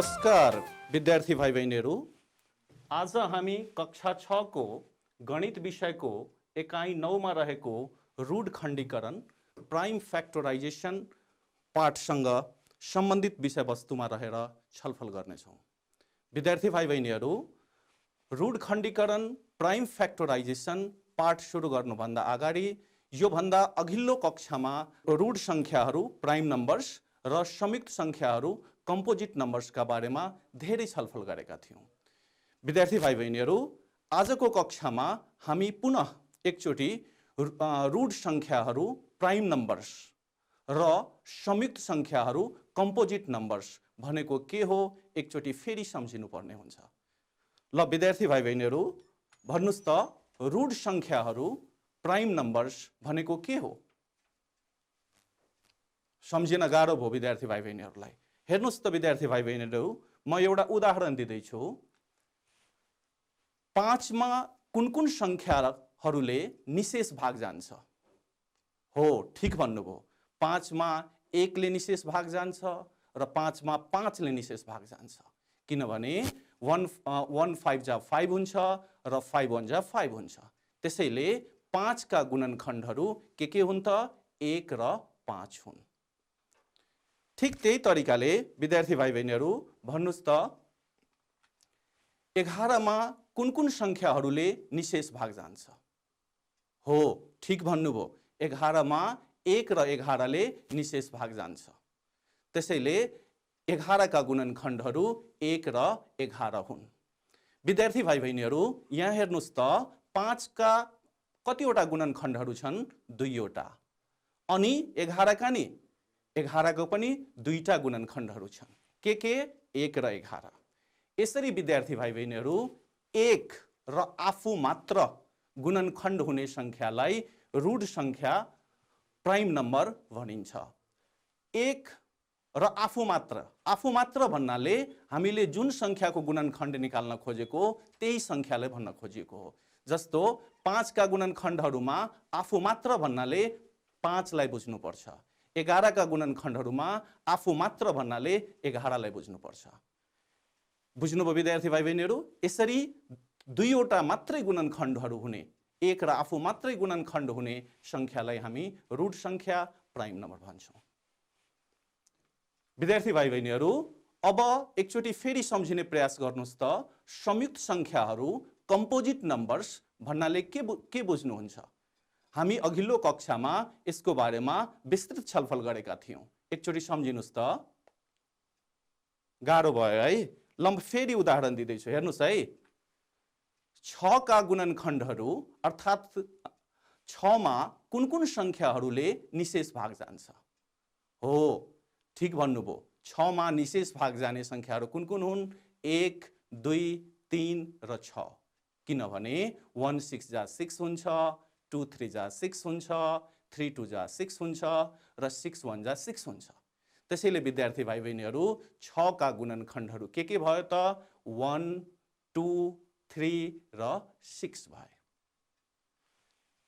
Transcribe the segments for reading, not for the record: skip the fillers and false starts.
नमस्कार विद्यार्थी भाइ बहिनीहरू, आज हामी कक्षा 6 को गणित विषयको एकाइ 9 मा रहेको रूढ खण्डीकरण प्राइम फ्याक्टराइजेसन पाठसँग सम्बन्धित विषयवस्तुमा रहेर छलफल गर्नेछौँ। विद्यार्थी भाइ बहिनीहरू, रूढ खण्डीकरण प्राइम फ्याक्टराइजेसन पाठ सुरु गर्नुभन्दा अगाडि योभन्दा अघिल्लो कक्षामा रूढ संख्याहरू प्राइम नम्बर्स र संयुक्त संख्याहरू कम्पोजिट नम्बर्सका बारेमा धेरै छलफल गरेका थियौँ। विद्यार्थी भाइ बहिनीहरू, आजको कक्षामा हामी पुनः एकचोटि रूढ संख्याहरू प्राइम नम्बर्स र संयुक्त संख्याहरू कम्पोजिट नम्बर्स भनेको के हो एकचोटि फेरि सम्झिनुपर्ने हुन्छ। ल विद्यार्थी भाइ बहिनीहरू, भन्नुस् त रूढ संख्याहरू प्राइम नम्बर्स भनेको के हो? सम्झिन गाह्रो भयो विद्यार्थी भाइ बहिनीहरूलाई। हेर्नुस् त विद्यार्थी भाइ बहिनीहरू, म एउटा उदाहरण दिँदैछु। 5 मा कुन कुन संख्याहरूले निशेष भाग जान्छ? हो, ठीक भन्नुभयो। 5 मा 1 ले निशेष भाग जान्छ र 5 मा 5 ले निशेष भाग जान्छ। किनभने 1 5 जा 5 हुन्छ र 5 1 जा 5 हुन्छ। त्यसैले 5 का गुणनखण्डहरू के हुन् त? 1 र 5 हुन्। ठीक त्यही तरिकाले विद्यार्थी भाइ बहिनीहरू, भन्नुस् त 11 मा कुन कुन संख्याहरूले निशेष भाग जान्छ? हो, ठीक भन्नुभयो। 11 मा 1 र 11 ले निशेष भाग जान्छ। त्यसैले 11 का गुणनखण्डहरू 1 र 11 हुन्। विद्यार्थी भाइ बहिनीहरू, यहाँ हेर्नुस् त 5 का कतिवटा गुणनखण्डहरू छन्? 2 वटा। अनि 11 का नि 11 को पनि 2टा गुणनखण्डहरू छन्। के 1 र 11। यसरी विद्यार्थी भाइ बहिनीहरू, 1 र आफू मात्र गुणनखण्ड हुने संख्यालाई रूढ संख्या प्राइम नम्बर भनिन्छ। 1 र आफू मात्र भन्नाले हामीले जुन संख्याको गुणनखण्ड निकाल्न खोजेको त्यही संख्यालाई भन्न खोजिएको हो। जस्तो 5 का गुणनखण्डहरूमा आफू मात्र भन्नाले 5 लाई बुझ्नुपर्छ। 11 का गुणनखण्डहरूमा आफू मात्र भन्नाले 11 लाई बुझ्नुपर्छ। बुझ्नुभयो विद्यार्थी भाइ बहिनीहरू? यसरी 2 वटा मात्रै गुणनखण्डहरू हुने, 1 र आफू मात्रै गुणनखण्ड हुने संख्यालाई हामी रूढ संख्या प्राइम नम्बर भन्छौँ। विद्यार्थी भाइ बहिनीहरू, अब एकचोटि फेरि सम्झिने प्रयास गर्नुस् त संयुक्त संख्याहरू कम्पोजिट नम्बर्स भन्नाले के बुझ्नुहुन्छ? हामी अघिल्लो कक्षामा यसको बारेमा विस्तृत छलफल गरेका थियौँ। एकचोटि सम्झिनुस् त। गाह्रो भयो है? ल म फेरि उदाहरण दिँदैछु। हेर्नुस् है, 6 का गुणनखण्डहरू अर्थात् 6 मा कुन कुन संख्याहरूले निशेष भाग जान्छ? हो, ठीक भन्नुभयो। 6 मा निशेष भाग जाने संख्याहरू कुन कुन हुन्? 1 2 3 र 6। किनभने 1 6 जा 6 हुन्छ, 2 3 जा 6 हुन्छ, 3 2 जा 6 हुन्छ र 6 1 जा 6 हुन्छ। त्यसैले विद्यार्थी भाइ बहिनीहरू, 6 का गुणनखण्डहरू के भयो त? 1 2 3 र 6 भए।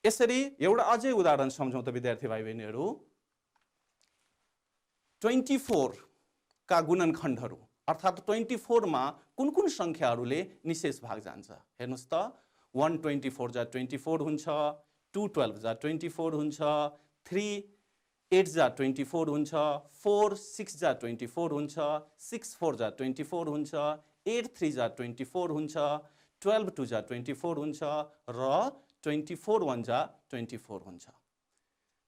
यसरी एउटा अझै उदाहरण सम्झौँ त विद्यार्थी भाइ बहिनीहरू। 24 का गुणनखण्डहरू अर्थात् 24 मा कुन कुन संख्याहरूले निशेष भाग जान्छ? हेर्नुस् त। 1 24 जा 24 हुन्छ, 2 12 जा 24 हुन्छ, 3 8 जा 24 हुन्छ, 4 6 जा 24 हुन्छ, 6 4 जा 24 हुन्छ, 8 3 जा 24 हुन्छ, 12 2 जा 24 हुन्छ र 24 1 जा 24 हुन्छ।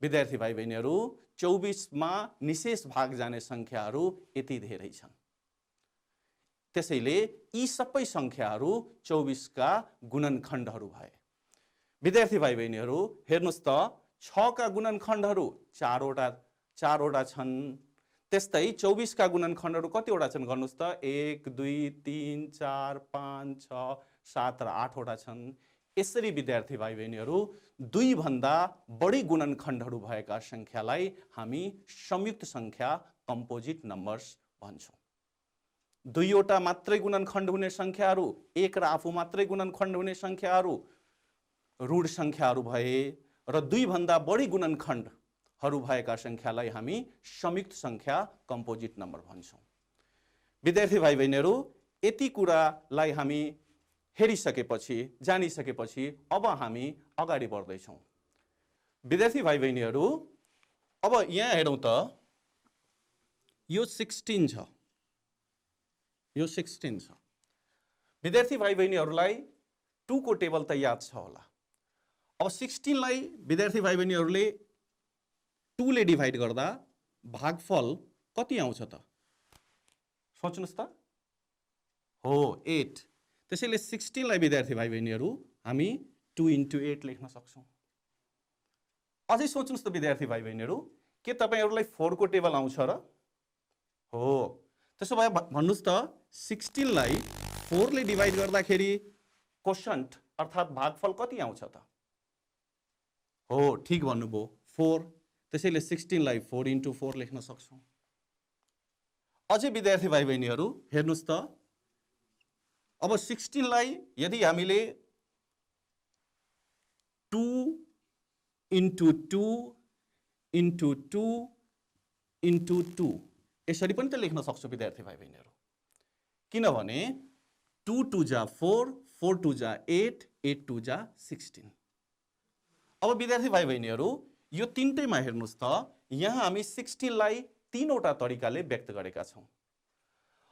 विद्यार्थी भाइ बहिनीहरू, 24 मा निशेष भाग जाने संख्याहरू यति धेरै छन्। त्यसैले यी सबै संख्याहरू 24 का गुणनखण्डहरू भए। विद्यार्थी भाइ बहिनीहरू, हेर्नुस् त 6 का गुणनखण्डहरू 4 वटा छन्। त्यस्तै 24 का गुणनखण्डहरू कतिवटा छन्? गर्नुस् त। 1 2 3 4 5 6 7 र 8 वटा छन्। यसरी विद्यार्थी भाइ बहिनीहरू, 2 भन्दा बढी गुणनखण्डहरू भएका संख्यालाई हामी संयुक्त संख्या कम्पोजिट नम्बर्स भन्छौँ। 2 वटा मात्रै गुणनखण्ड हुने संख्याहरू, 1 र आफू मात्रै गुणनखण्ड हुने संख्याहरू रूढ संख्याहरू भए र 2 भन्दा बढी गुणनखण्डहरू भएका संख्यालाई हामी संयुक्त संख्या कम्पोजिट नम्बर भन्छौँ। विद्यार्थी भाइ बहिनीहरू, यति कुरालाई हामी हेरिसकेपछि, जानिसकेपछि अब हामी अगाडि बढ्दैछौँ। विद्यार्थी भाइ बहिनीहरू, अब यहाँ हेरौँ त, यो 16 छ, यो 16 छ। विद्यार्थी भाइ बहिनीहरूलाई 2 को टेबल त याद छ होला। अब 16 लाई विद्यार्थी भाइ बहिनीहरूले 2 ले डिभाइड गर्दा भागफल कति आउँछ त? सोच्नुस् त। हो, 8। त्यसैले 16 लाई विद्यार्थी भाइ बहिनीहरू हामी 2 into 8 लेख्न सक्छौँ। अझै सोच्नुस् त विद्यार्थी भाइ बहिनीहरू, के तपाईहरुलाई 4 को टेबल आउँछ र? हो, त्यसो भए भन्नुस् त 16 लाई 4 ले डिभाइड गर्दाखेरि कोशन्ट अर्थात भागफल कति आउँछ त? हो, ठीक भन्नुभयो, 4। त्यसैले 16 लाई 4 into 4 लेख्न सक्छौँ। अझै विद्यार्थी भाइ बहिनीहरू हेर्नुस् त, अब 16 लाई यदि हामीले 2 into 2 into 2 into 2 यसरी पनि त लेख्न सक्छौँ विद्यार्थी भाइ बहिनीहरू। किनभने 2 2 जा 4, 4 2 जा 8, 8 2 जा 16। अब विद्यार्थी भाइ बहिनीहरू, यो तीनटैमा हेर्नुस् त, यहाँ हामी 16 लाई तीनवटा तरिकाले व्यक्त गरेका छौँ।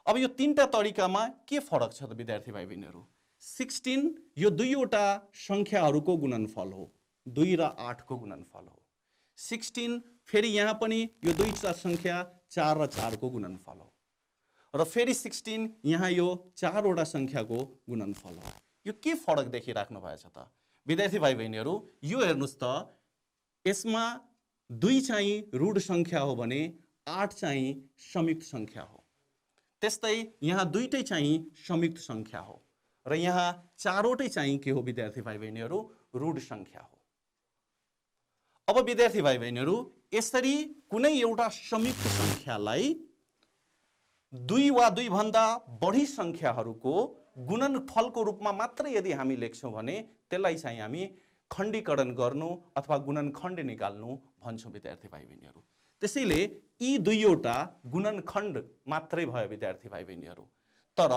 अब यो तीनटा तरिकामा के फरक छ त विद्यार्थी भाइ बहिनीहरू? 16 यो दुईवटा संख्याहरूको गुणनफल हो, 2 र 8 को गुणनफल हो। 16 फेरि यहाँ पनि यो दुईटा संख्या 4 र 4 को गुणनफल हो, र फेरि 16 यहाँ यो 4 वटा संख्याको गुणनफल हो। यो के फरक देखिराख्नु भएछ त विद्यार्थी भाइ बहिनीहरू? यो हेर्नुस् त, यसमा 2 चाहिँ ऋण संख्या हो भने 8 चाहिँ संयुक्त संख्या हो। त्यस्तै यहाँ दुईटै चाहिँ संयुक्त संख्या हो, र यहाँ चारवटै चाहिँ के हो विद्यार्थी भाइ बहिनीहरू? ऋण संख्या हो। अब विद्यार्थी भाइ बहिनीहरू, यसरी कुनै एउटा संयुक्त संख्यालाई 2 वा 2 भन्दा बढी संख्याहरूको गुणनफलको रूपमा मात्र यदि हामी लेख्छौँ भने त्यसलाई चाहिँ हामी खण्डीकरण गर्नु अथवा गुणनखण्ड निकाल्नु भन्छौँ विद्यार्थी भाइ बहिनीहरू। त्यसैले यी दुईवटा गुणनखण्ड मात्रै भयो विद्यार्थी भाइ बहिनीहरू। तर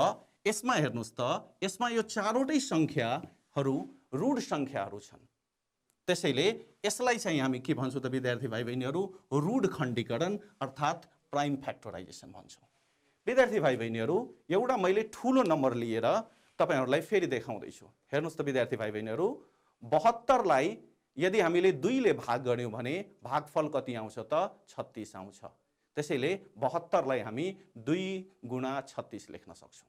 यसमा हेर्नुस् त, यसमा यो चारवटै संख्याहरू ऋण संख्याहरू छन्। त्यसैले यसलाई चाहिँ हामी के भन्छौँ त विद्यार्थी भाइ बहिनीहरू? ऋण खण्डीकरण अर्थात् प्राइम फ्याक्टराइजेसन भन्छौँ। विद्यार्थी भाइ बहिनीहरू, एउटा मैले ठुलो नम्बर लिएर तपाईहरुलाई फेरि देखाउँदैछु। हेर्नुस् त विद्यार्थी भाइ बहिनीहरू, 72 लाई यदि हामीले 2 ले भाग गर्यौं भने भागफल कति आउँछ त? 36 आउँछ। त्यसैले 72 लाई हामी 2 गुणा 36 लेख्न सक्छौँ।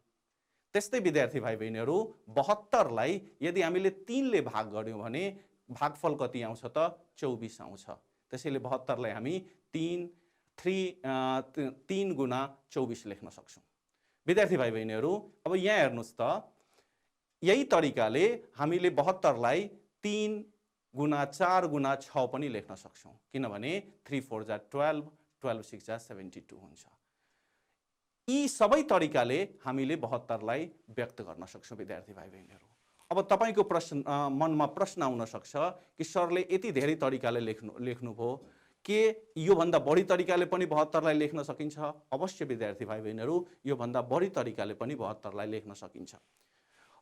त्यस्तै विद्यार्थी भाइ बहिनीहरू, 72 लाई यदि हामीले 3 ले भाग गर्यौं भने भागफल कति आउँछ त? 24 आउँछ। त्यसैले 72 लाई हामी 3 गुणा 24 लेख्न सक्छौँ। विद्यार्थी भाइ बहिनीहरू, अब यहाँ हेर्नुस् त, यही तरिकाले हामीले 72 लाई 3 गुणा 4 गुणा 6 पनि लेख्न सक्छौँ। किनभने 3 4 जा 12, 12 6 जा 72 हुन्छ। यी सबै तरिकाले हामीले 72 लाई व्यक्त गर्न सक्छौँ विद्यार्थी भाइ बहिनीहरू। अब तपाईको मनमा प्रश्न आउन सक्छ कि सरले यति धेरै तरिकाले लेख्नुभयो, के यो भन्दा बढी तरिकाले पनि 72 लाई लेख्न सकिन्छ? अवश्य विद्यार्थी भाइ बहिनीहरू, यो भन्दा बढी तरिकाले पनि 72 लाई लेख्न सकिन्छ।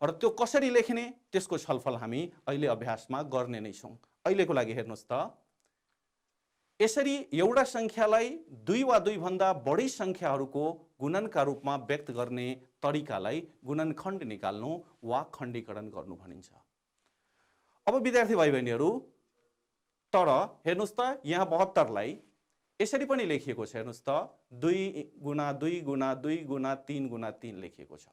र त्यो कसरी लेख्ने त्यसको छलफल हामी अहिले अभ्यासमा गर्ने नै छौँ। अहिलेको लागि हेर्नुस् त, यसरी एउटा संख्यालाई 2 वा 2 भन्दा बढी संख्याहरूको गुणनका रूपमा व्यक्त गर्ने तरिकालाई गुणनखण्ड निकाल्नु वा खण्डीकरण गर्नु भनिन्छ। अब विद्यार्थी भाइ बहिनीहरू, तर हेर्नुस् त, यहाँ 72 लाई यसरी पनि लेखिएको छ। हेर्नुस् त, 2 गुणा 2 गुणा 2 गुणा 3 गुणा 3 लेखिएको छ।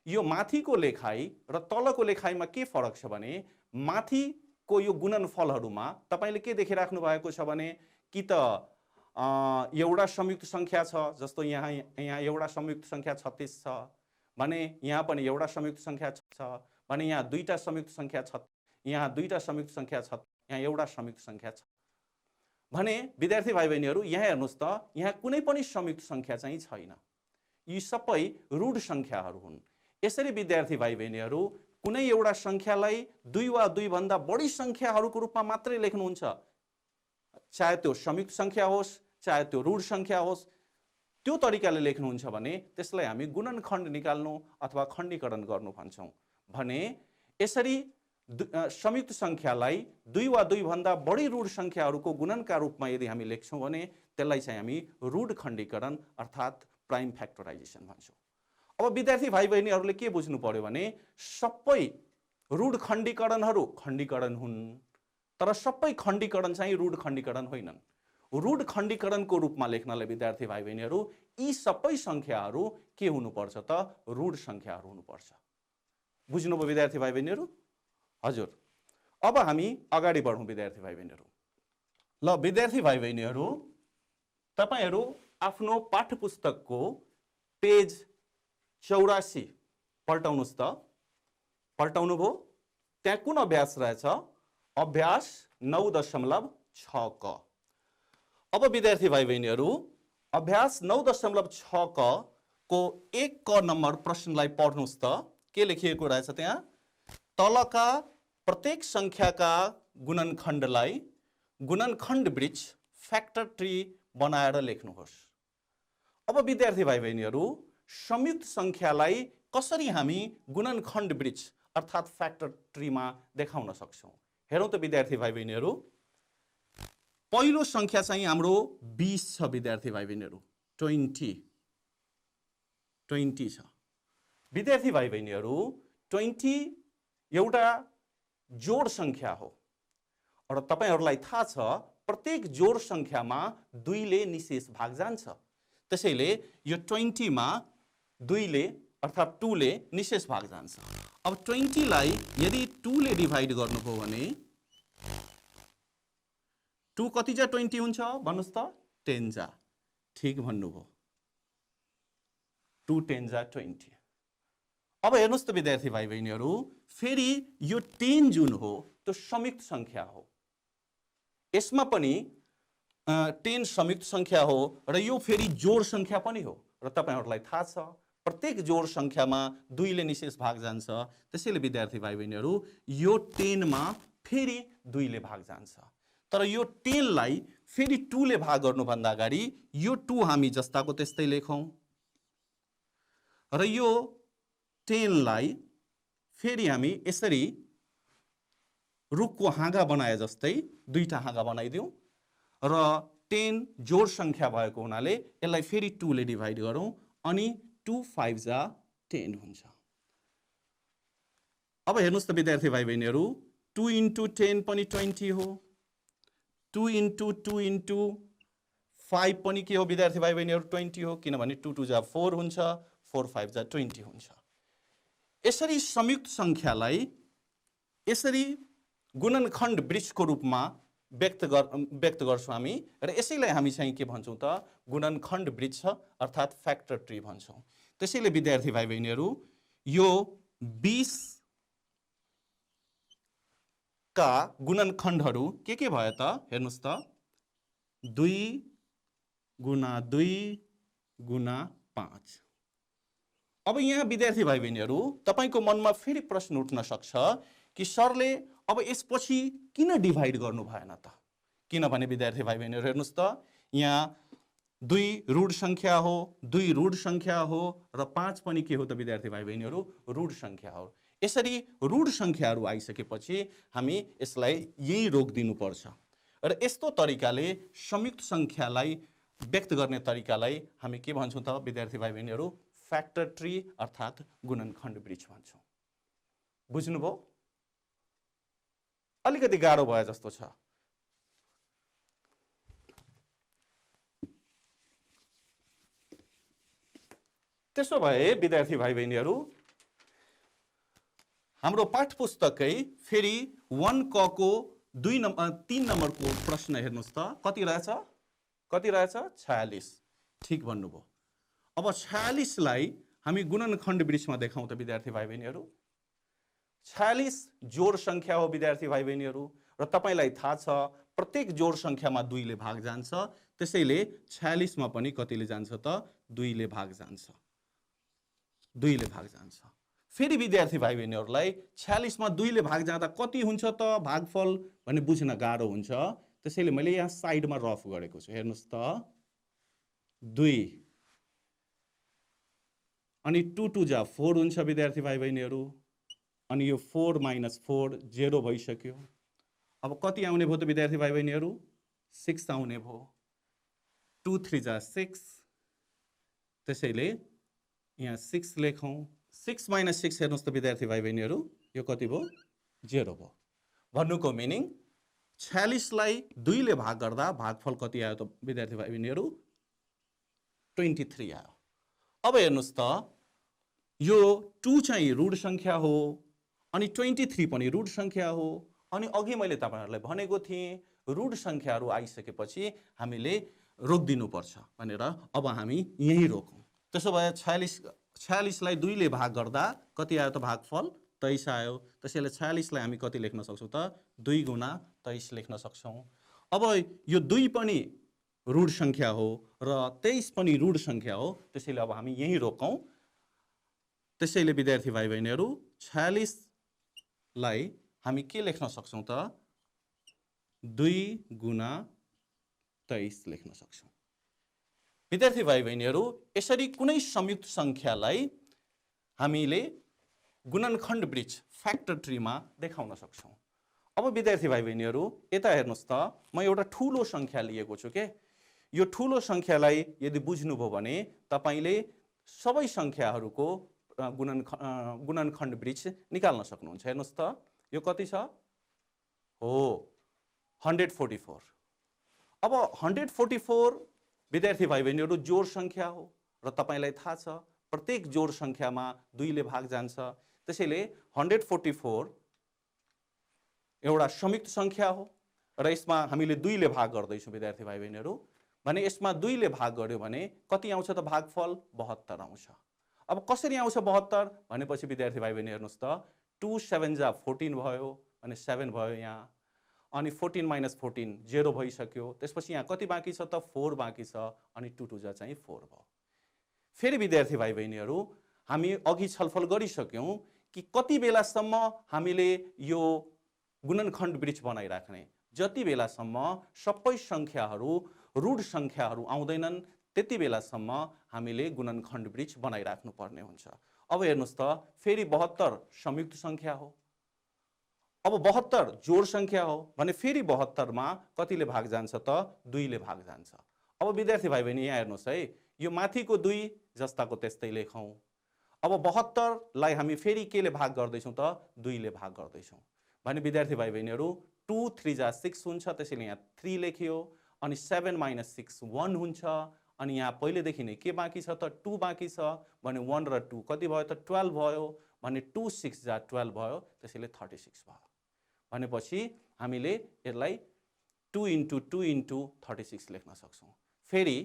यो माथिको लेखाइ र तलको लेखाइमा के फरक छ भने, माथिको यो गुणनफलहरूमा तपाईले के देखिराख्नु भएको छ भने, कि त एउटा संयुक्त संख्या छ, जस्तो यहाँ एउटा संयुक्त संख्या 36 छ भने यहाँ पनि एउटा संयुक्त संख्या छ भने यहाँ दुईटा संयुक्त संख्या छ, यहाँ दुईटा संयुक्त संख्या छ, यहाँ एउटा संयुक्त संख्या छ भने विद्यार्थी भाइ बहिनीहरू, यहाँ हेर्नुस् त, यहाँ कुनै पनि संयुक्त संख्या चाहिँ छैन। यी सबै ऋण संख्याहरू हुन्। यसरी विद्यार्थी भाइ बहिनीहरू, कुनै एउटा संख्यालाई 2 वा 2 भन्दा बढी संख्याहरूको रूपमा मात्रै लेख्नुहुन्छ, चाहे त्यो संयुक्त संख्या होस् चाहे त्यो ऋण संख्या होस्, त्यो तरिकाले लेख्नुहुन्छ भने त्यसलाई हामी गुणनखण्ड निकाल्नु अथवा खण्डीकरण गर्नु भन्छौँ। भने यसरी संयुक्त सङ्ख्यालाई 2 वा 2 भन्दा बढी ऋण सङ्ख्याहरूको गुणनका रूपमा यदि हामी लेख्छौँ भने त्यसलाई चाहिँ हामी ऋण खण्डीकरण अर्थात् प्राइम फ्याक्टराइजेसन भन्छौँ। अब विद्यार्थी भाइ बहिनीहरूले के बुझ्नु पर्यो भने सबै ऋण खण्डीकरणहरू खण्डीकरण हुन्, तर सबै खण्डीकरण चाहिँ ऋण खण्डीकरण होइनन्। ऋण खण्डीकरणको रूपमा लेख्नलाई विद्यार्थी भाइ बहिनीहरू यी सबै सङ्ख्याहरू के हुनुपर्छ त ऋण सङ्ख्याहरू हुनुपर्छ। बुझ्नुभयो विद्यार्थी भाइ बहिनीहरू? हजुर। अब हामी अगाडि बढौँ विद्यार्थी भाइ बहिनीहरू। ल विद्यार्थी भाइ बहिनीहरू, तपाईहरू आफ्नो पाठ्यपुस्तकको पेज 84 पल्टाउनुहोस् त। पल्टाउनु भयो? त्यहाँ कुन अभ्यास रहेछ? अभ्यास 9.6 क। अब विद्यार्थी भाइ बहिनीहरू, अभ्यास 9.6 क को 1 क नम्बर प्रश्नलाई पढ्नुहोस् त। के लेखिएको रहेछ त्यहाँ? तलका प्रत्येक सङ्ख्याका गुणनखण्डलाई गुणनखण्ड वृक्ष फ्याक्टर ट्री बनाएर लेख्नुहोस्। अब विद्यार्थी भाइ बहिनीहरू, संयुक्त सङ्ख्यालाई कसरी हामी गुणनखण्ड वृक्ष अर्थात् फ्याक्टर ट्रीमा देखाउन सक्छौँ? हेरौँ त विद्यार्थी भाइ बहिनीहरू। पहिलो सङ्ख्या चाहिँ हाम्रो 20 छ विद्यार्थी भाइ बहिनीहरू, 20 छ। विद्यार्थी भाइ बहिनीहरू, 20 एउटा जोड सङ्ख्या हो र तपाईहरूलाई थाहा छ प्रत्येक जोड सङ्ख्यामा 2 ले निशेष भाग जान्छ। त्यसैले यो 20 मा 2 ले अर्थात् 2 ले निशेष भाग जान्छ। अब 20 लाई यदि 2 ले डिभाइड गर्नुभयो भने 2 कति जा 20 हुन्छ भन्नुहोस् त? 10 जा। ठिक भन्नुभयो, 2 10 जा 20। अब हेर्नुहोस् त विद्यार्थी भाइ बहिनीहरू, फेरि यो 10 जुन हो त्यो संयुक्त सङ्ख्या हो। यसमा पनि 10 संयुक्त सङ्ख्या हो र यो फेरि जोड सङ्ख्या पनि हो र तपाईहरूलाई थाहा छ प्रत्येक जोड सङ्ख्यामा 2 ले निशेष भाग जान्छ। त्यसैले विद्यार्थी भाइ बहिनीहरू, यो 10 मा फेरि 2 ले भाग जान्छ। तर यो 10 लाई फेरि 2 ले भाग गर्नुभन्दा अगाडि यो 2 हामी जस्ताको त्यस्तै लेखौँ र यो 10 लाई फेरि हामी यसरी रुखको हाँगा बनाए जस्तै 2टा हाँगा बनाइदिउँ र 10 जोड सङ्ख्या भएको हुनाले यसलाई फेरि 2 ले डिभाइड गरौँ अनि 2 5 जा 10 हुन्छ। अब हेर्नुहोस् त विद्यार्थी भाइ बहिनीहरू, 2 into 10 पनि 20 हो, 2 into 2 into 5 पनि के हो विद्यार्थी भाइ बहिनीहरू? 20 हो, किनभने 2 2 जा 4 हुन्छ, 4 5 जा 20 हुन्छ। यसरी संयुक्त सङ्ख्यालाई यसरी गुणनखण्ड वृक्षको रूपमा व्यक्त गर्छौँ हामी र यसैलाई हामी चाहिँ के भन्छौँ त? गुणनखण्ड वृक्ष अर्थात् फ्याक्टर ट्री भन्छौँ। त्यसैले विद्यार्थी भाइ बहिनीहरू, यो 20 का गुणनखण्डहरू के भयो त? हेर्नुहोस् त, 2 गुणा 2 गुणा 5। अब यहाँ विद्यार्थी भाइ बहिनीहरू, तपाईँको मनमा फेरि प्रश्न उठ्न सक्छ कि सरले अब यसपछि किन डिभाइड गर्नु भएन त? किनभने विद्यार्थी भाइ बहिनीहरू हेर्नुहोस् त, यहाँ 2 ऋण सङ्ख्या हो, 2 ऋण सङ्ख्या हो र 5 पनि के हो त विद्यार्थी भाइ बहिनीहरू? ऋण सङ्ख्या हो। यसरी ऋण सङ्ख्याहरू आइसकेपछि हामी यसलाई यही रोकिदिनुपर्छ र यस्तो तरिकाले संयुक्त सङ्ख्यालाई व्यक्त गर्ने तरिकालाई हामी के भन्छौँ त विद्यार्थी भाइ बहिनीहरू? फ्याक्टर ट्री अर्थात् गुणनखण्ड वृक्ष भन्छौँ। बुझ्नुभयो? अलिकति गाह्रो भयो जस्तो छ। त्यसो भए विद्यार्थी भाइ बहिनीहरू, हाम्रो पाठ्यपुस्तकै फेरि 1 क को 3 नम्बरको प्रश्न हेर्नुहोस् त। कति रहेछ? 46। ठिक भन्नुभयो। अब 46 लाई हामी गुणनखण्ड वृक्षमा देखाउँ त विद्यार्थी भाइ बहिनीहरू। 46 जोड सङ्ख्या हो विद्यार्थी भाइ बहिनीहरू र तपाईँलाई थाहा छ प्रत्येक जोड सङ्ख्यामा 2 ले भाग जान्छ। त्यसैले 46 मा पनि कतिले जान्छ त? 2 ले भाग जान्छ। 2 ले भाग जान्छ। फेरि विद्यार्थी भाइ बहिनीहरूलाई 46 मा 2 ले भाग जाँदा कति हुन्छ त भागफल भन्ने बुझ्न गाह्रो हुन्छ। त्यसैले मैले यहाँ साइडमा रफ गरेको छु। हेर्नुहोस् त, 2 अनि 2 2 जा 4 हुन्छ विद्यार्थी भाइ बहिनीहरू। अनि यो 4 माइनस 4 0 भइसक्यो। अब कति आउने भयो त विद्यार्थी भाइ बहिनीहरू? 6 आउने भयो। 2 3 जा 6, त्यसैले यहाँ 6 लेखौँ। 6 माइनस 6 हेर्नुहोस् त विद्यार्थी भाइ बहिनीहरू, यो कति भयो? 0 भयो। भन्नुको मिनिङ 46 लाई 2 ले भाग गर्दा भागफल कति आयो त विद्यार्थी भाइ बहिनीहरू? 23 आयो। अब हेर्नुहोस् त, यो 2 चाहिँ ऋण संख्या हो अनि 23 पनि ऋण संख्या हो। अनि अघि मैले तपाईहरुलाई भनेको थिएँ ऋण संख्याहरू आइसकेपछि हामीले रोक्दिनुपर्छ भनेर। अब हामी यही रोकौं। त्यसो भए 46 लाई 2 ले भाग गर्दा कति आयो त भागफल? 23 आयो। त्यसैले 46 लाई हामी कति लेख्न सक्छौं त? 2 गुणा 23 लेख्न सक्छौं। अब यो 2 पनि ऋण संख्या हो र 23 पनि ऋण संख्या हो, त्यसैले अब हामी यही रोकौं। त्यसैले विद्यार्थी भाइ बहिनीहरू 46 लाई हामी के लेख्न सक्छौं त? 2 गुणा 23 लेख्न सक्छौं। विद्यार्थी भाइ बहिनीहरू, यसरी कुनै संयुक्त संख्यालाई हामीले गुणनखण्ड वृक्ष फ्याक्टर ट्रीमा देखाउन सक्छौं। अब विद्यार्थी भाइ बहिनीहरू यता हेर्नुहोस् त, म एउटा ठूलो संख्या लिएको छु के। यो ठूलो संख्यालाई यदि बुझ्नुभयो भने तपाईले सबै संख्याहरूको गुणनखण्ड वृक्ष निकाल्न सक्नुहुन्छ। हेर्नुहोस् त, यो कति छ? हो 144। अब 144 विद्यार्थी भाइ बहिनीहरू जोड संख्या हो र तपाईलाई थाहा छ प्रत्येक जोड संख्यामा 2 ले भाग जान्छ। त्यसैले 144 एउटा संयुक्त संख्या हो र यसमा हामीले 2 ले भाग गर्दैछौँ विद्यार्थी भाइ बहिनीहरू। भने यसमा 2 ले भाग गर्यो भने कति आउँछ त भागफल? 72 आउँछ। अब कसरी आउँछ 72 भनेपछि विद्यार्थी भाइ बहिनी हेर्नुहोस् त, 2 7 जा 14 भयो भने 7 भयो यहाँ। अनि 14 माइनस 14 0 भइसक्यो। त्यसपछि यहाँ कति बाँकी छ त? 4 बाँकी छ। अनि 2 2 जा चाहिँ 4 भयो। फेरि विद्यार्थी भाइ बहिनीहरू हामी अघि छलफल गरिसक्यौं कि कति बेलासम्म हामीले यो गुणनखण्ड वृक्ष बनाइराख्ने। जति बेलासम्म सबै संख्याहरू ऋण संख्याहरू आउँदैनन् त्यति बेलासम्म हामीले गुणनखण्ड वृक्ष बनाइराख्नु पर्ने हुन्छ। अब हेर्नुहोस् त, फेरि 72 संयुक्त संख्या हो। अब 72 जोड संख्या हो भने फेरि 72 मा कतिले भाग जान्छ त? 2 ले भाग जान्छ। अब विद्यार्थी भाइ बहिनी यहाँ हेर्नुहोस् है, यो माथिको 2 जस्ताको त्यस्तै लेखौं। अब 72 लाई हामी फेरि केले भाग गर्दैछौं त? 2 ले भाग गर्दैछौं। भने विद्यार्थी भाइ बहिनीहरू 2 3 जा 6 हुन्छ, त्यसैले यहाँ 3 लेखियो। अनि 7 माइनस 6 1 हुन्छ। अनि यहाँ पहिलेदेखि नै के बाँकी छ त? 2 बाँकी छ। भने 1 र 2 कति भयो त? 12 भयो। भने 2 6 जा 12 भयो, त्यसैले 36 भयो। भनेपछि हामीले यसलाई 2 into 2 into 36 लेख्न सक्छौं। फेरि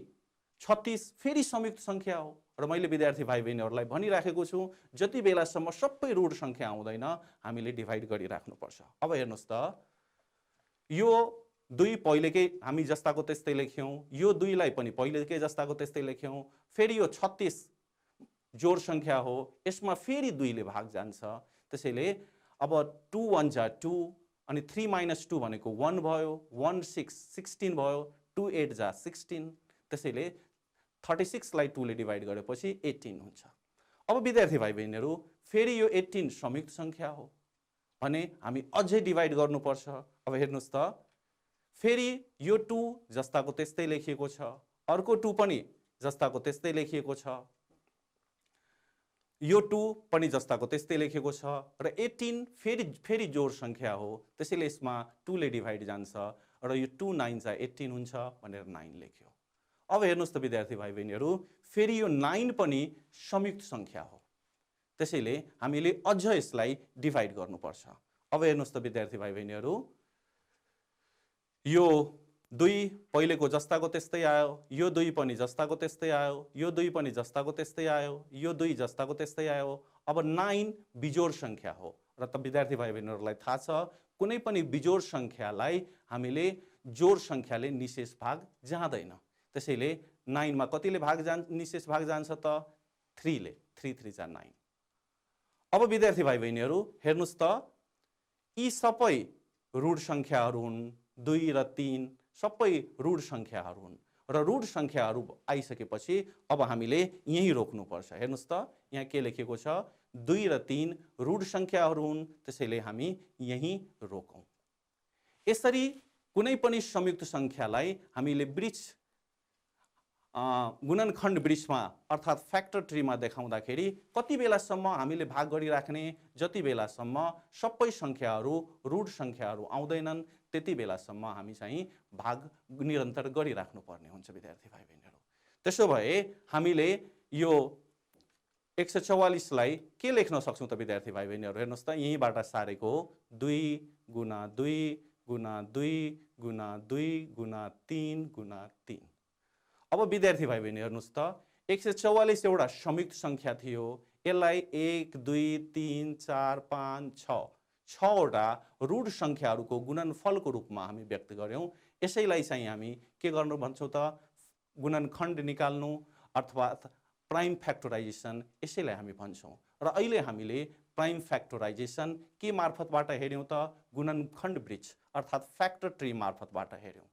36 फेरि संयुक्त संख्या हो र मैले विद्यार्थी भाइ बहिनीहरूलाई भनिराखेको छु जति बेलासम्म सबै ऋण संख्या आउँदैन हामीले डिभाइड गरिराख्नुपर्छ। अब हेर्नुहोस् त, यो 2 पहिलेकै हामी जस्ताको त्यस्तै लेख्यौं। यो 2 लाई पनि पहिलेकै जस्ताको त्यस्तै लेख्यौं। फेरि यो 36 जोड संख्या हो, यसमा फेरि 2 ले भाग जान्छ। त्यसैले अब 2 1 जा 2 अनि 3 माइनस 2 भनेको 1 भयो। 1 6 16 भयो। 2 8 जा 16। त्यसैले 36 लाई 2 ले डिभाइड गरेपछि 18 हुन्छ। अब विद्यार्थी भाइ बहिनीहरू फेरि यो 18 संयुक्त संख्या हो भने हामी अझै डिभाइड गर्नुपर्छ। अब हेर्नुहोस् त, फेरि यो 2 जस्ताको त्यस्तै लेखिएको छ, अर्को 2 पनि जस्ताको त्यस्तै लेखिएको छ, यो 2 पनि जस्ताको त्यस्तै लेखेको छ र 18 फेरि जोड संख्या हो, त्यसैले यसमा 2 ले डिभाइड जान्छ र यो 2 9 जा 18 हुन्छ भनेर 9 लेख्यो। अब हेर्नुहोस् त विद्यार्थी भाइ बहिनीहरू, फेरि यो 9 पनि संयुक्त संख्या हो, त्यसैले हामीले अझ यसलाई डिभाइड गर्नुपर्छ। अब हेर्नुहोस् त विद्यार्थी भाइ बहिनीहरू, यो 2 पहिलेको जस्ताको त्यस्तै आयो, यो 2 पनि जस्ताको त्यस्तै आयो, यो 2 पनि जस्ताको त्यस्तै आयो, यो 2 जस्ताको त्यस्तै आयो। अब 9 बिजोड संख्या हो र त विद्यार्थी भाइ बहिनीहरूलाई थाहा छ कुनै पनि बिजोड संख्यालाई हामीले जोड संख्याले निशेष भाग जाँदैन। त्यसैले 9 मा कतिले निशेष भाग जान्छ त? 3 ले। 3 3 जा 9। अब विद्यार्थी भाइ बहिनीहरू हेर्नुहोस् त, यी सबै ऋण संख्याहरू हुन्। 2 र 3 सबै ऋण संख्याहरू हुन् र रुट सङ्ख्याहरू आइसकेपछि अब हामीले यहीँ रोक्नुपर्छ। हेर्नुहोस् त यहाँ के लेखेको छ, 2 र 3 रुट सङ्ख्याहरू हुन्, त्यसैले हामी यहीँ रोकौँ। यसरी कुनै पनि संयुक्त सङ्ख्यालाई हामीले वृक्ष गुणनखण्ड वृक्षमा अर्थात् फ्याक्टर ट्रीमा देखाउँदाखेरि कति बेलासम्म हामीले भाग गरिराख्ने, जति बेलासम्म सबै सङ्ख्याहरू रुट सङ्ख्याहरू आउँदैनन् त्यति बेलासम्म हामी चाहिँ भाग निरन्तर गरिराख्नुपर्ने हुन्छ विद्यार्थी भाइ बहिनीहरू। त्यसो भए हामीले यो 144 लाई के लेख्न सक्छौँ त विद्यार्थी भाइ बहिनीहरू? हेर्नुहोस् त यहीँबाट सारेको 2 गुणा 2 गुणा 2 गुणा 2 गुणा 3 गुणा 3। अब विद्यार्थी भाइ बहिनी हेर्नुहोस् त 144 एउटा संयुक्त सङ्ख्या थियो, यसलाई 1 2 3 4 5 6 6वटा रुट सङ्ख्याहरूको गुणनफलको रूपमा हामी व्यक्त गर्यौँ। यसैलाई चाहिँ हामी के गर्नु भन्छौँ त, गुणनखण्ड निकाल्नु अथवा प्राइम फ्याक्टराइजेसन, यसैलाई हामी भन्छौँ। र अहिले हामीले प्राइम फ्याक्टराइजेसन के मार्फतबाट हेऱ्यौँ त, गुणनखण्ड वृक्ष अर्थात् फ्याक्टर ट्री मार्फतबाट हेऱ्यौँ।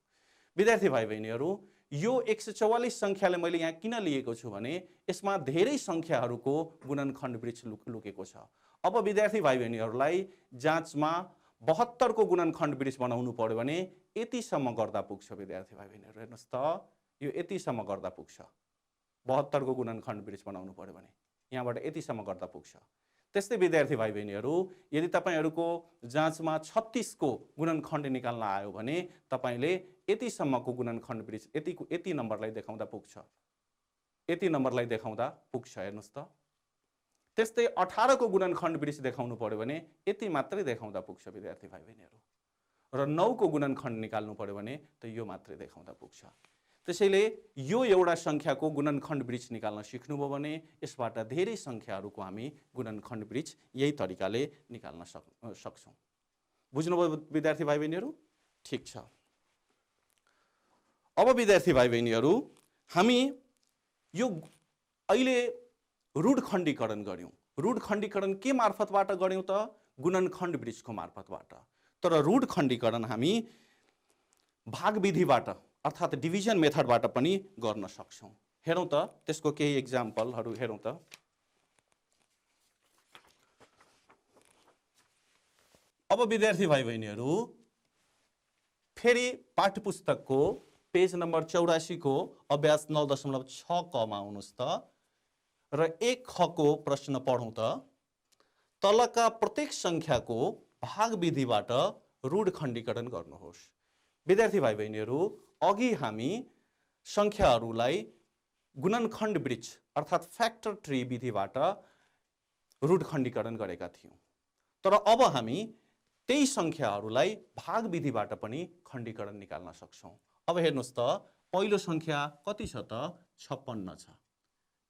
विद्यार्थी भाइ बहिनीहरू यो 144 सङ्ख्याले मैले यहाँ किन लिएको छु भने यसमा धेरै सङ्ख्याहरूको गुणनखण्ड वृक्ष लुकेको छ। अब विद्यार्थी भाइ बहिनीहरूलाई जाँचमा 72 को गुणनखण्ड वृक्ष बनाउनु पर्यो भने यतिसम्म गर्दा पुग्छ। विद्यार्थी भाइ बहिनीहरू हेर्नुहोस् त यो यतिसम्म गर्दा पुग्छ। 72 को गुणनखण्ड वृक्ष बनाउनु पर्यो भने यहाँबाट यतिसम्म गर्दा पुग्छ। त्यस्तै विद्यार्थी भाइ बहिनीहरू यदि तपाईँहरूको जाँचमा 36 को गुणनखण्ड निकाल्न आयो भने तपाईँले यतिसम्मको गुणनखण्ड वृक्ष यति नम्बरलाई देखाउँदा पुग्छ, यति नम्बरलाई देखाउँदा पुग्छ। हेर्नुहोस् त त्यस्तै 18 को गुणनखण्ड वृक्ष देखाउनु पर्यो भने यति मात्रै देखाउँदा पुग्छ विद्यार्थी भाइ बहिनीहरू। र 9 को गुणनखण्ड निकाल्नु पर्यो भने त यो मात्रै देखाउँदा पुग्छ। त्यसैले यो एउटा सङ्ख्याको गुणनखण्ड वृक्ष निकाल्न सिक्नुभयो भने यसबाट धेरै सङ्ख्याहरूको हामी गुणनखण्ड वृक्ष यही तरिकाले निकाल्न सक्छौँ। बुझ्नुभयो विद्यार्थी भाइ बहिनीहरू? ठिक छ। अब विद्यार्थी भाइ बहिनीहरू हामी यो अहिले रुट खण्डीकरण गर्यौँ। रुट खण्डीकरण के मार्फतबाट गर्यौँ त, गुणनखण्ड वृक्षको मार्फतबाट। तर रुट खण्डीकरण हामी भाग विधिबाट अर्थात् डिभिजन मेथडबाट पनि गर्न सक्छौँ। हेरौँ त त्यसको केही एक्जाम्पलहरू हेरौँ त। अब विद्यार्थी भाइ बहिनीहरू फेरि पाठ्यपुस्तकको पेज नम्बर 84 को अभ्यास 9.6 क मा आउनुहोस् त र 1 ख को प्रश्न पढौँ त। तलका प्रत्येक सङ्ख्याको भाग विधिबाट रुट खण्डीकरण गर्नुहोस्। विद्यार्थी भाइ बहिनीहरू अघि हामी सङ्ख्याहरूलाई गुणनखण्ड वृक्ष अर्थात् फ्याक्टर ट्री विधिबाट रुट खण्डीकरण गरेका थियौँ। तर अब हामी त्यही सङ्ख्याहरूलाई भाग विधिबाट पनि खण्डीकरण निकाल्न सक्छौँ। अब हेर्नुहोस् त पहिलो सङ्ख्या कति छ त, 56 छ।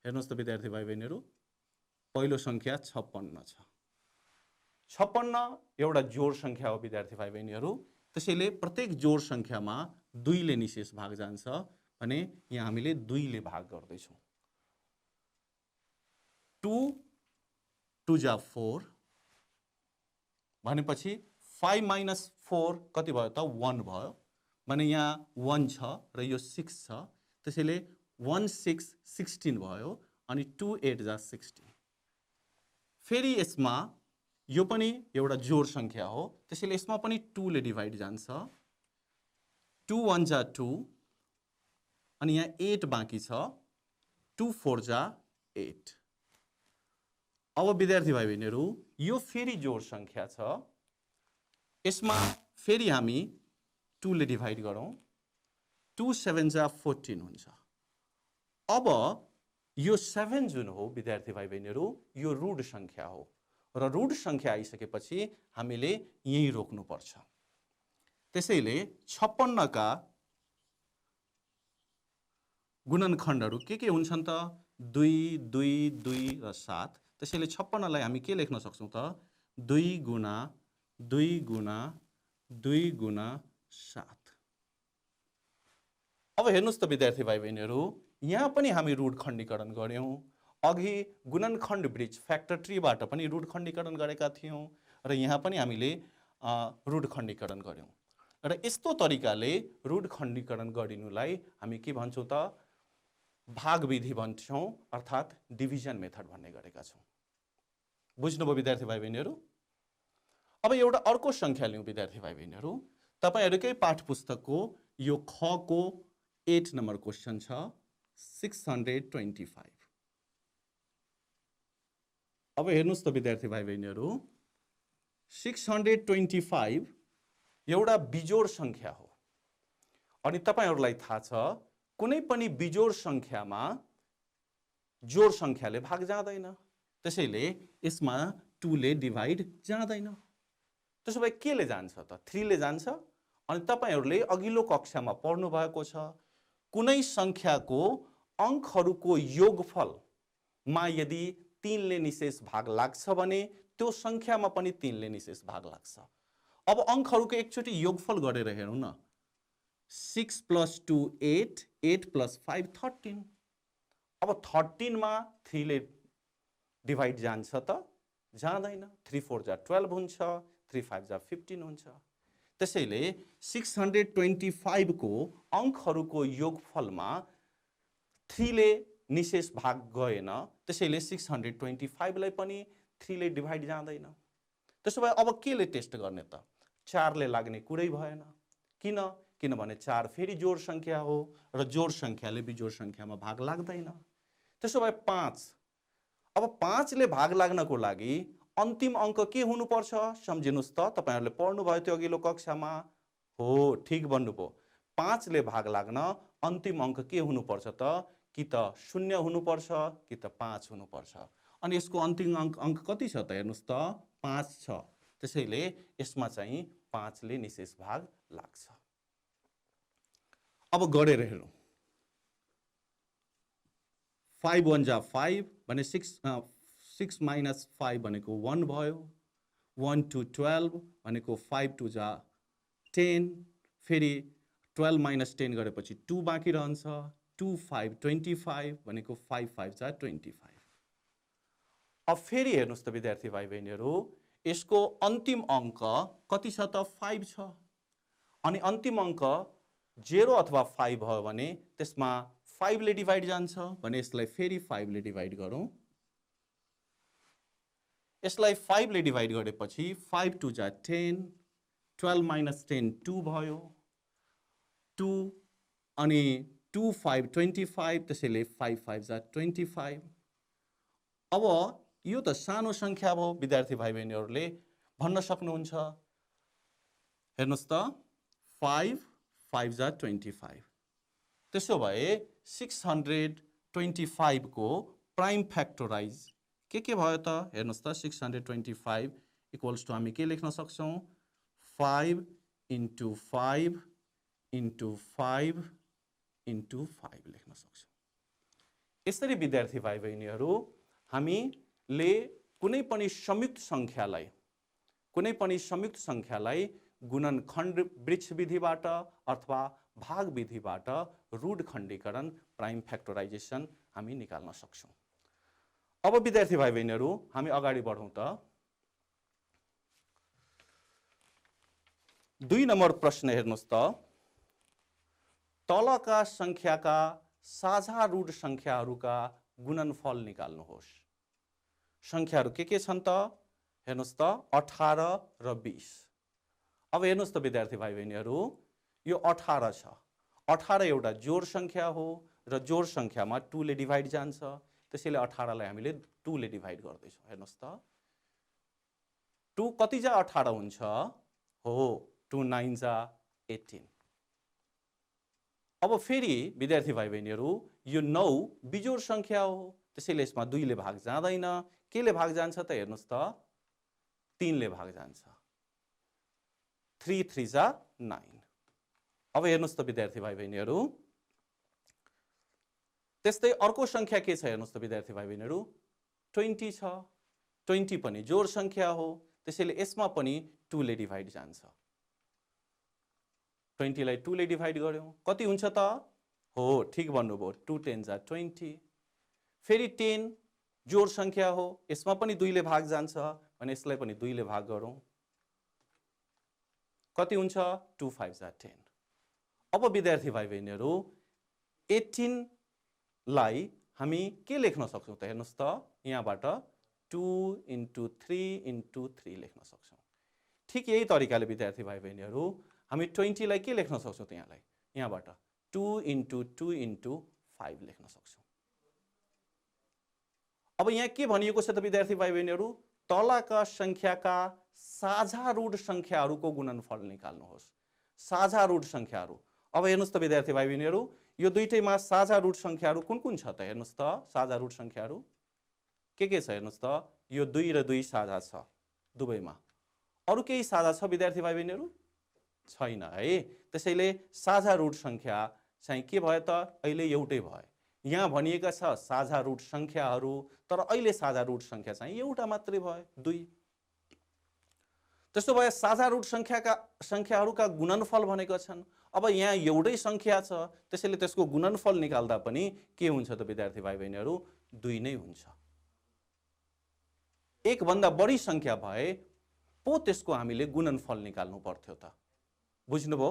हेर्नुहोस् त विद्यार्थी भाइ बहिनीहरू पहिलो सङ्ख्या 56 छ। 56 एउटा जोड सङ्ख्या हो विद्यार्थी भाइ बहिनीहरू। त्यसैले प्रत्येक जोड सङ्ख्यामा 2 ले निशेष भाग जान्छ भने यहाँ हामीले 2 ले भाग गर्दैछौँ। 2 2 जा 4 भनेपछि 5 - 4 कति भयो त, 1 भयो भने यहाँ 1 छ र यो 6 छ। त्यसैले 1 6 16 भयो अनि 2 8 जा 16। फेरि यसमा यो पनि एउटा जोड सङ्ख्या हो, त्यसैले यसमा पनि 2 ले डिभाइड जान्छ। 2 1 जा 2 अनि यहाँ 8 बाँकी छ। 2 4 जा 8। अब विद्यार्थी भाइ बहिनीहरू यो फेरि जोड सङ्ख्या छ, यसमा फेरि हामी 2 ले डिभाइड गरौँ। 2 7 जा 14 हुन्छ। अब यो 7 जुन हो विद्यार्थी भाइ बहिनीहरू यो रुट सङ्ख्या हो र रुट सङ्ख्या आइसकेपछि हामीले यहीँ रोक्नुपर्छ। त्यसैले 56 का गुणनखण्डहरू के हुन्छन् त, 2 2 2 र 7। त्यसैले 56 लाई हामी के लेख्न सक्छौँ त, 2 गुणा 2 गुणा 2 गुणा 7। अब हेर्नुहोस् त विद्यार्थी भाइ बहिनीहरू यहाँ पनि हामी रुट खण्डीकरण गर्यौँ। अघि गुणनखण्ड वृक्ष फ्याक्टर ट्रीबाट पनि रुट खण्डीकरण गरेका थियौँ र यहाँ पनि हामीले रुट खण्डीकरण गर्यौँ। र यस्तो तरिकाले रुट खण्डीकरण गरिनुलाई हामी के भन्छौँ त भाग विधि भन्छौँ अर्थात् डिभिजन मेथड भन्ने गरेका छौँ। बुझ्नुभयो विद्यार्थी भाइ बहिनीहरू? अब एउटा अर्को संख्या लिउँ विद्यार्थी भाइ बहिनीहरू। तपाईहरुकै पाठ पुस्तकको यो ख को 8 नम्बर क्वेशन छ 625। अब हेर्नुस् त विद्यार्थी भाइ बहिनीहरू 625 एउटा बिजोड संख्या हो अनि तपाईहरुलाई थाहा छ कुनै पनि बिजोड संख्यामा जोड संख्याले भाग जाँदैन, त्यसैले यसमा 2 ले डिभाइड जाँदैन। त्यसो भए के ले जान्छ त? 3 ले जान्छ। अनि तपाईहरुले अघिल्लो कक्षामा पढ्नु भएको छ कुनै संख्याको अंकहरुको योगफलमा यदि 3 ले निशेष भाग लाग्छ भने त्यो संख्यामा पनि 3 ले निशेष भाग लाग्छ। अब अंकहरुको एकचोटी योगफल गरेर हेरौँ न। 6 + 2 8, 8 + 5 13। अब 13 मा 3 ले डिभाइड जान्छ त? जाँदैन। 3 4 जा 12 हुन्छ, 3 5 जा 15 हुन्छ। त्यसैले 625 को अंकहरुको योगफलमा 3 ले निशेष भाग गएन, त्यसैले 625 लाई पनि 3 ले डिभाइड जाँदैन। त्यसो भए अब के ले टेस्ट गर्ने त? 4 ले लाग्ने कुरै भएन। किन? किनभने 4 फेरि जोड संख्या हो र जोड संख्याले बिजोड संख्यामा भाग लाग्दैन। त्यसो भए 5। अब 5 ले भाग लाग्नको लागि अन्तिम अंक के हुनुपर्छ? सम्झिनुस् त, तपाईहरुले पढ्नु भयो त्यो अघिल्लो कक्षामा। हो, ठीक भन्नुभयो। 5 ले भाग लाग्न अन्तिम अंक के हुनुपर्छ त? कि त 0 हुनुपर्छ कि त 5 हुनुपर्छ। अनि यसको अन्तिम अंक कति छ त? हेर्नुस् त 5 छ। त्यसैले यसमा चाहिँ 5 ले निशेष भाग लाग्छ। अब गरेर हेरौँ। 5 1 जा 5 भने 6 - 5 भनेको 1 भयो। 1 2 12 भनेको 5 2 जा 10, फेरि 12 - 10 गरेपछि 2 बाँकी रहन्छ। 2 5 25 भनेको 5 5 जा 25। अब फेरि हेर्नुस् त विद्यार्थी भाइ बहिनीहरू, यसको अन्तिम अंक कति छ त? 5 छ। अनि अन्तिम अंक 0 अथवा 5 भयो भने त्यसमा 5 ले डिभाइड जान्छ भने यसलाई फेरि 5 ले डिभाइड गरौँ। यसलाई 5 ले डिभाइड गरेपछि 5 2 जा 10, 12 - 10 2 भयो। 2 अनि 2 5 25, त्यसैले 5 5 जा 25। अब यो त सानो संख्या भयो। विद्यार्थी भाइ बहिनीहरूले भन्न सक्नुहुन्छ। हेर्नुस् त 5 5 जा 25। त्यसो भए 625 को प्राइम फ्याक्टराइज के भयो त? हेर्नुस् त 625 इक्वल्स टु हामी के लेख्न सक्छौं? 5 × 5 × 5 × 5 लेख्न सक्छौं। यसरी विद्यार्थी भाइ बहिनीहरू हामीले कुनै पनि संयुक्त संख्यालाई गुणनखण्ड वृक्ष विधिबाट अथवा भाग विधिबाट रुट खण्डीकरण प्राइम फ्याक्टराइजेसन हामी निकाल्न सक्छौं। अब विद्यार्थी भाइ बहिनीहरू हामी अगाडि बढौं त। 2 नम्बर प्रश्न हेर्नुस् त। तलका संख्याका साझा रुट संख्याहरूका गुणनफल निकाल्नुहोस्। संख्याहरू के छन् त? हेर्नुस् त 18 र 20। अब हेर्नुस् त विद्यार्थी भाइ बहिनीहरू, यो 18 छ। 18 एउटा जोड संख्या हो र जोड संख्यामा 2 ले डिभाइड जान्छ, त्यसैले 18 लाई हामीले 2 ले डिभाइड गर्दैछौँ। हेर्नुस् त 2 कति जा 18 हुन्छ? हो, 2 9 जा 18। अब फेरि विद्यार्थी भाइ बहिनीहरू यो 9 बिजोड संख्या हो, त्यसैले यसमा 2 ले भाग जाँदैन। के ले भाग जान्छ त? हेर्नुस् त 3 ले भाग जान्छ। 3 3 जा 9। अब हेर्नुस् त विद्यार्थी भाइ बहिनीहरू, त्यस्तै अर्को संख्या के छ? हेर्नुस् त विद्यार्थी भाइ बहिनीहरू 20 छ। 20 पनि जोड संख्या हो, त्यसैले यसमा पनि 2 ले डिभाइड जान्छ। 20 लाई 2 ले डिभाइड गर्यौं, कति हुन्छ त? हो, ठीक भन्नुभयो, 2 10 जा 20। फेरि 10 जोड संख्या हो, यसमा पनि 2 ले भाग जान्छ भने यसलाई पनि 2 ले भाग गरौँ। कति हुन्छ 2 5 जा 10। अब विद्यार्थी भाइ बहिनीहरू 18 लाई हामी के लेख्न सक्छौं त हेर्नुस् त यहाँबाट 2 × 3 × 3 लेख्न सक्छौं। ठीक यही तरिकाले विद्यार्थी भाइ बहिनीहरू हामी 20 लाई के लेख्न सक्छौं त यहाँबाट 2 × 2 × 5 लेख्न सक्छौं। अब यहाँ के भनिएको छ त विद्यार्थी भाइ बहिनीहरू तलका संख्याका साझा रूट संख्याहरूको गुणनफल निकाल्नुहोस्। साझा रूट संख्याहरू अब हेर्नुस् त विद्यार्थी भाइ बहिनीहरू यो दुईटैमा साझा रूट संख्याहरू कुन छ त हेर्नुस् त साझा रूट संख्याहरू के छ हेर्नुस् त यो 2 र 2 साझा छ दुवैमा। अरु केही साझा छ विद्यार्थी भाइ बहिनीहरू छैन है। त्यसैले साझा रूट संख्या चाहिँ के भयो त अहिले एउटै भयो। यहाँ भनिएका छ साझा रूट संख्याहरू तर अहिले साझा रूट संख्या चाहिँ एउटा मात्रै भयो 2। त्यसो भए साझा रूट संख्याहरूका गुणनफल भनेका छन्। अब यहाँ एउटै संख्या छ त्यसैले त्यसको गुणनफल निकाल्दा पनि के हुन्छ त विद्यार्थी भाइ बहिनीहरू 2 नै हुन्छ। एक भन्दा बढी संख्या भए पो त्यसको हामीले गुणनफल निकाल्नु पर्थ्यो त। बुझ्नुभयो?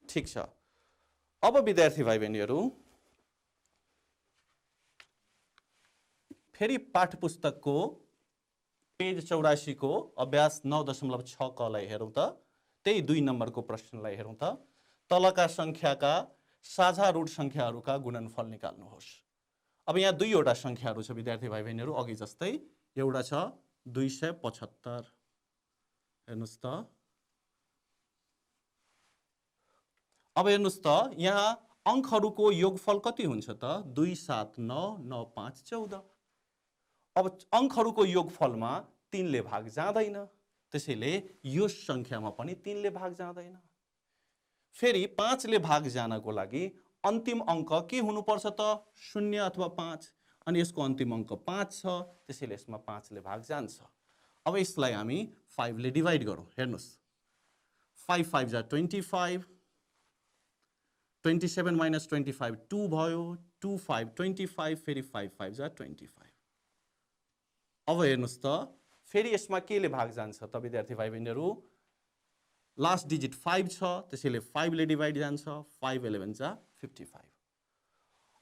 ठीक छ। अब विद्यार्थी भाइ बहिनीहरू फेरि पाठ्यपुस्तकको पेज 84 को अभ्यास 9.6 क लाई हेरौं त। त्यही 2 नम्बरको प्रश्नलाई हेरौं त। तलका संख्याका साझा रूट संख्याहरूका गुणनफल निकाल्नुहोस्। अब यहाँ दुईवटा संख्याहरू छ विद्यार्थी भाइ बहिनीहरू अघि जस्तै। एउटा छ 275 हेर्नुस् त। अब हेर्नुस् त यहाँ अंकहरूको योगफल कति हुन्छ त 2 7 9 9 5 14। अब अंकहरूको योगफलमा 3 ले भाग जाँदैन त्यसैले यो संख्यामा पनि 3 ले भाग जाँदैन। फेरि 5 ले भाग जानको लागि अन्तिम अंक के हुनुपर्छ त 0 अथवा 5 अनि यसको अन्तिम अंक 5 छ त्यसैले यसमा 5 ले भाग जान्छ। अब यसलाई हामी 5 ले डिवाइड गरौँ। हेर्नुस् 5 5 जा 25 27 minus 25 2 भयो 2 5 25 फेरि 5 5 जा 25। अब हेर्नुस् त फेरि यसमा के ले भाग जान्छ त विद्यार्थी भाइ बहिनीहरू लास्ट डिजिट 5 छ त्यसैले 5 ले डिवाइड जान्छ 5 11 जा 55।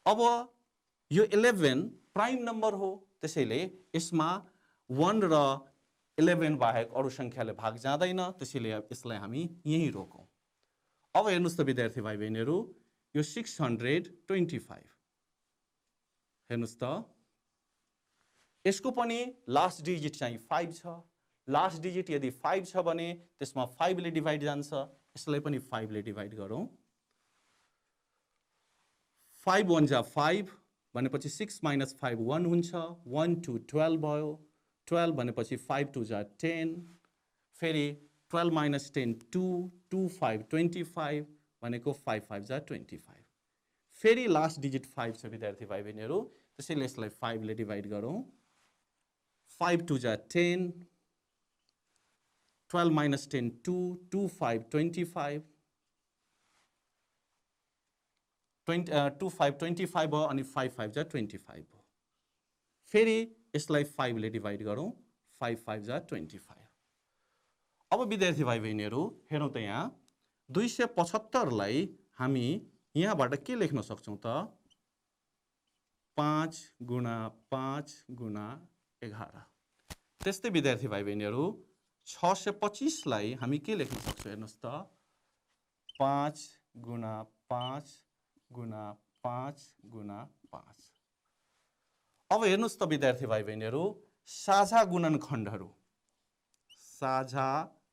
अब यो 11 प्राइम नम्बर हो त्यसैले यसमा 1 र 11 बाहेक अरु संख्याले भाग जाँदैन त्यसैले यसलाई हामी यही रोकौं। अब हेर्नुस् त विद्यार्थी भाइ बहिनीहरू यो 625 हेर्नुस् त यसको पनि लास्ट डिजिट चाहिँ 5 छ। लास्ट डिजिट यदि 5 छ भने त्यसमा 5 ले डिवाइड जान्छ यसलाई पनि 5 ले डिवाइड गरौँ। 5 1 जा 5 भनेपछि 6 minus 5 1 हुन्छ 1 2 12 भयो 12 भनेपछि 5 2 जा 10 फेरि 12 minus 10 2 2 5 25 भनेको 5 5 जा 25 फेरि लास्ट डिजिट 5 छ विद्यार्थी भाइ बहिनीहरू त्यसैले यसलाई 5 ले डिवाइड गरौँ। 5 2 जा 10 12 minus 10 2 2 5 25 2 5 25 भयो अनि 5 5 जा 25 भयो। फेरि यसलाई 5 ले डिवाइड गरौँ 5 5 जा 25। अब विद्यार्थी भाइ बहिनीहरू हेरौँ त यहाँ 275 लाई हामी यहाँबाट के लेख्न सक्छौं त 5 गुणा 5 गुणा 11। त्यस्तै विद्यार्थी भाइ बहिनीहरू 625 लाई हामी के लेख्न सक्छौं हेर्नुस् त 5 गुणा 5 गुणा 5 गुणा 5। अब हेर्नुस् त विद्यार्थी भाइ बहिनीहरू साझा गुणनखण्डहरू साझा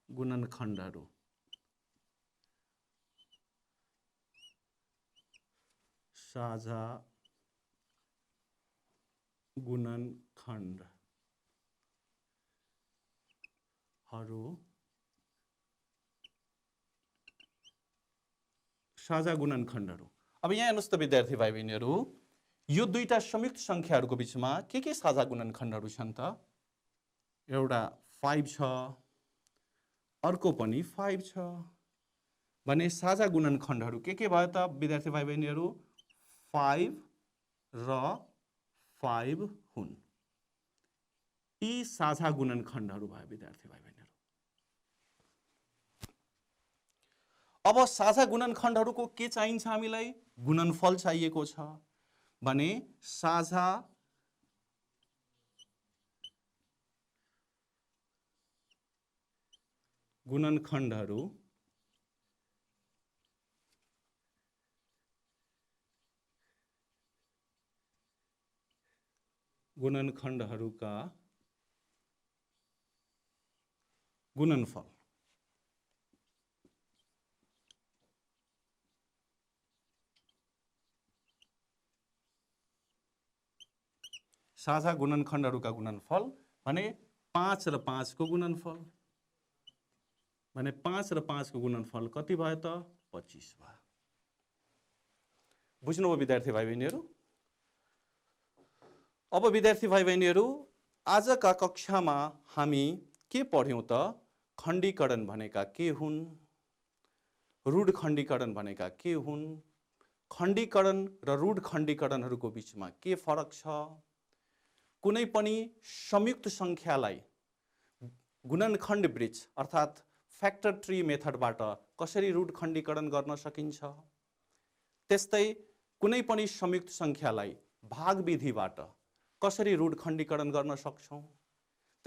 गुणनखण्डहरू साझा गुणनखण्डहरू साझा गुणनखण्डहरू। अब यहाँ हेर्नुस् त विद्यार्थी भाइ बहिनीहरू यो दुईटा संयुक्त संख्याहरूको बीचमा के साझा गुणनखण्डहरू छन् त एउटा 5 छ अर्को पनि 5 छ भने साझा गुणनखण्डहरू के भयो त विद्यार्थी भाइ बहिनीहरू 5 र 5 हुन्। यी साझा गुणनखण्डहरू भयो विद्यार्थी भाइ बहिनीहरू। अब साझा गुणनखण्डहरूको के चाहिन्छ हामीलाई? गुणनफल चाहिएको छ भने साझा गुणनखण्डहरूका गुणनफल साझा गुणनखण्डहरूका गुणनफल भने 5 र 5 को गुणनफल भने 5 र 5 को गुणनफल कति भयो त 25 भयो। बुझ्नुभयो विद्यार्थी भाइ बहिनीहरू? अब विद्यार्थी भाइ बहिनीहरू आजका कक्षामा हामी के पढ्यौं त? खण्डीकरण भनेका के हुन्, रूढ खण्डीकरण भनेका के हुन्, खण्डीकरण र रूढ खण्डीकरणहरूको बीचमा के फरक छ, कुनै पनि संयुक्त संख्यालाई गुणनखण्ड वृक्ष अर्थात् फ्याक्टर ट्री मेथडबाट कसरी रूढ खण्डीकरण गर्न सकिन्छ, त्यस्तै कुनै पनि संयुक्त संख्यालाई भाग विधिबाट कसरी रूढ खण्डीकरण गर्न सक्छौं,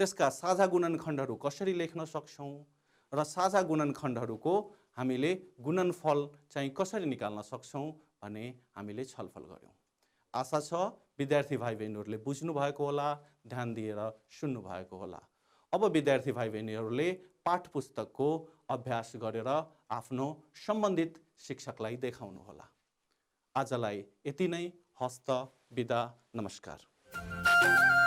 त्यसका साझा गुणनखण्डहरू कसरी लेख्न सक्छौं र साझा गुणनखण्डहरूको हामीले गुणनफल चाहिँ कसरी निकाल्न सक्छौं भने हामीले छलफल गर्यौं। आशा छ विद्यार्थी भाइ बहिनीहरूले बुझ्नु भएको होला, ध्यान दिएर सुन्नु भएको होला। अब विद्यार्थी भाइ बहिनीहरूले पाठ पुस्तकको अभ्यास गरेर आफ्नो सम्बन्धित शिक्षकलाई देखाउनु होला। आजलाई यति नै। हस्त, बिदा, नमस्कार।